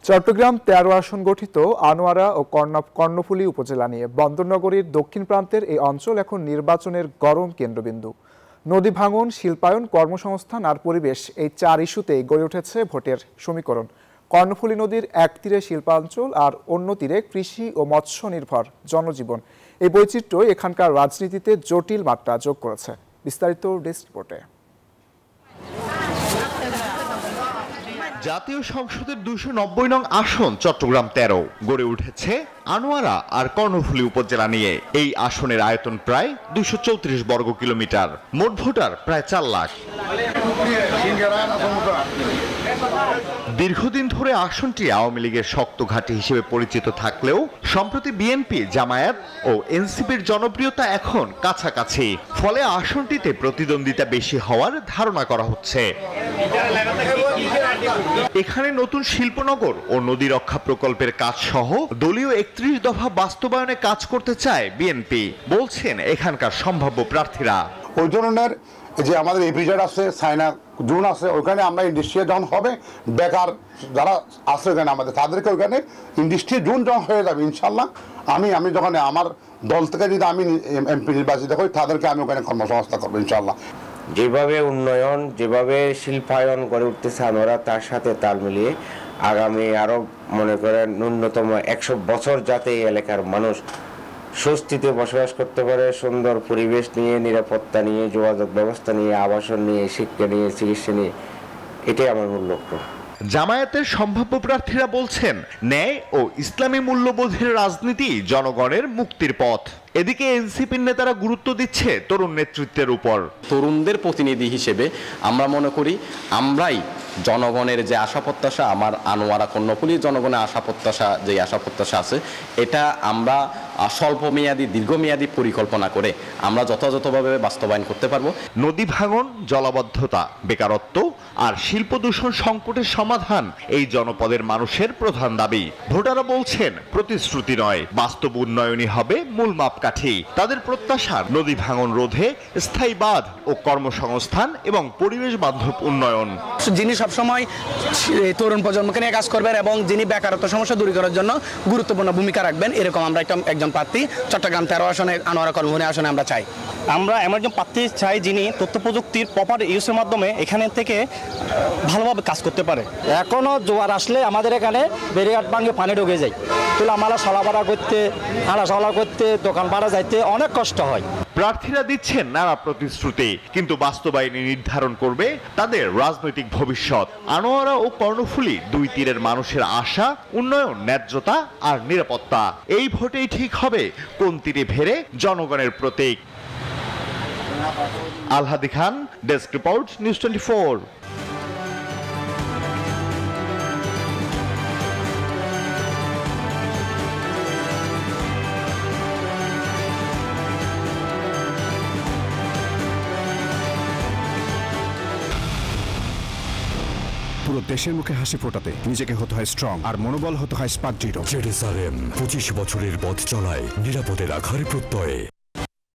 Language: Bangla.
চট্টগ্রাম ১৩ আসন গঠিত আনোয়ারা ও কর্ণফুলী উপজেলা নিয়ে বন্দরনগরীর দক্ষিণ প্রান্তের এই অঞ্চল এখন নির্বাচনের গরম কেন্দ্রবিন্দু। নদী ভাঙন, শিল্পায়ন, কর্মসংস্থান আর পরিবেশ, এই চার ইস্যুতেই গড়ে উঠেছে ভোটের সমীকরণ। কর্ণফুলী নদীর এক তীরে শিল্পাঞ্চল আর অন্য তীরে কৃষি ও মৎস্য নির্ভর জনজীবন। এই বৈচিত্র্য এখানকার রাজনীতিতে জটিল মাত্রা যোগ করেছে। বিস্তারিত ডেস্ক রিপোর্টে। জাতীয় সংসদের ২৯০ নং আসন চট্টগ্রাম ১৩ গড়ে উঠেছে আনোয়ারা আর কর্ণফুলী উপজেলা নিয়ে। এই আসনের আয়তন প্রায় ২৩৪ বর্গ কিলোমিটার, মোট ভোটার প্রায় ৪ লাখ। দীর্ঘদিন ধরে আসনটি আওয়ামী লীগের শক্ত ঘাঁটি হিসেবে পরিচিত থাকলেও সম্প্রতি বিএনপি, জামায়াত ও এনসিপির জনপ্রিয়তা এখন কাছাকাছি। ফলে আসনটিতে প্রতিদ্বন্দ্বিতা বেশি হওয়ার ধারণা করা হচ্ছে। এখানে নতুন শিল্পনগর ও নদী রক্ষা প্রকল্পের কাজ সহ দলীয় ৩১ দফা বাস্তবায়নে কাজ করতে চায় বিএনপি, বলছেন এখানকার সম্ভাব্য প্রার্থীরা। ওই ধরনের যে আমাদের এপিজেড আছে, সাইনা জোন আছে, ওখানে আমরা ইন্ডাস্ট্রিয়াল যখন হবে, বেকার যারা আছে ওখানে আমাদের, তাদেরকে ওখানে ইন্ডাস্ট্রিয়াল জোন যখন হয়ে যাবে ইনশাল্লাহ, আমি যখন আমার দল থেকে যদি আমি এমপি নির্বাচিত হই, তাদেরকে আমি ওখানে কর্মসংস্থান করবো ইনশাল্লাহ। যেভাবে উন্নয়ন, যেভাবে শিল্পায়ন গড়ে উঠতেছে আনোয়ারা, তার সাথে তাল মিলিয়ে আগামী আরো মনে করেন ন্যূনতম ১০০ বছর যাতে এই এলাকার মানুষ স্বস্তিতে বসবাস করতে পারে, সুন্দর পরিবেশ নিয়ে, নিরাপত্তা নিয়ে, যোগাযোগ ব্যবস্থা নিয়ে, আবাসন নিয়ে, শিক্ষা নিয়ে, চিকিৎসা নিয়ে, এটাই আমার মূল লক্ষ্য। জামায়াতের সম্ভাব্য প্রার্থীরা বলছেন, ন্যায় ও ইসলামী মূল্যবোধের রাজনীতি জনগণের মুক্তির পথ। এদিকে এনসিপির নেতারা গুরুত্ব দিচ্ছে তরুণ নেতৃত্বের উপর। তরুণদের প্রতিনিধি হিসেবে আমরা মনে করি আমরাই জনগণের যে আশা প্রত্যাশা, আমার আনোয়ারা কর্ণফুলী জনগণের আশা প্রত্যাশা, যে আশা প্রত্যাশা আছে, এটা আমরা স্বল্পমেয়াদী দীর্ঘমেয়াদী পরিকল্পনা করে আমরা যথাযথভাবে বাস্তবায়ন করতে পারবো। নদী ভাঙন, জলাবদ্ধতা, বেকারত্ব আর শিল্প দূষণ সংকটের সমাধান এই জনপদের মানুষের প্রধান দাবি। ভোটাররা বলছেন প্রতিশ্রুতি নয়, বাস্তব উন্নয়নই হবে মূল মাপকাঠি। তাদের প্রত্যাশা নদী ভাঙন রোধে স্থায়ী বাঁধ ও কর্মসংস্থান এবং পরিবেশ বান্ধব উন্নয়ন। যিনি সবসময় তরুণ প্রজন্মকে নিয়ে কাজ করবেন এবং যিনি বেকারত্ব সমস্যা দূর করার জন্য গুরুত্বপূর্ণ ভূমিকা রাখবেন, এরকম আমরা একজন প্রার্থী চট্টগ্রাম ১৩ আসনে, আনোয়ারা কর্ণফুলী আসনে আমরা চাই। আমরা এমন একজন প্রার্থী চাই যিনি তথ্য প্রযুক্তির প্রপার ইউজের মাধ্যমে এখানে থেকে ভালোভাবে কাজ করতে পারে। এখনো জোয়ার আসলে আমাদের এখানে বেরিঘাট ভাঙে পানি ঢুকে যায়, তাহলে আমরা চলাফেরা করতে, হাঁটাচলা করতে, দোকান পাড়া যাইতে অনেক কষ্ট হয়। প্রার্থীরা দিচ্ছেন নানা প্রতিশ্রুতি, কিন্তু বাস্তবায়নে নির্ধারণ করবে তাদের রাজনৈতিক ভবিষ্যৎ। আনোয়ারা ও কর্ণফুলী দুই তীরের মানুষের আশা, উন্নয়ন, ন্যায্যতা আর নিরাপত্তা। এই ভোটেই ঠিক হবে কোন তীরে ভেড়ে জনগণের প্রতীক। আলহাদি খান, ডেস্ক রিপোর্ট, নিউজ 24। পুরো দেশের মুখে হাসি ফোটাতে নিজেকে হতে হয় স্ট্রং, আর মনোবল হতে হয় স্পার্ক জিরো। জেরুসালেম ২৫ বছরের পথ চলায় নিরাপদে রাখার প্রত্যয়ে।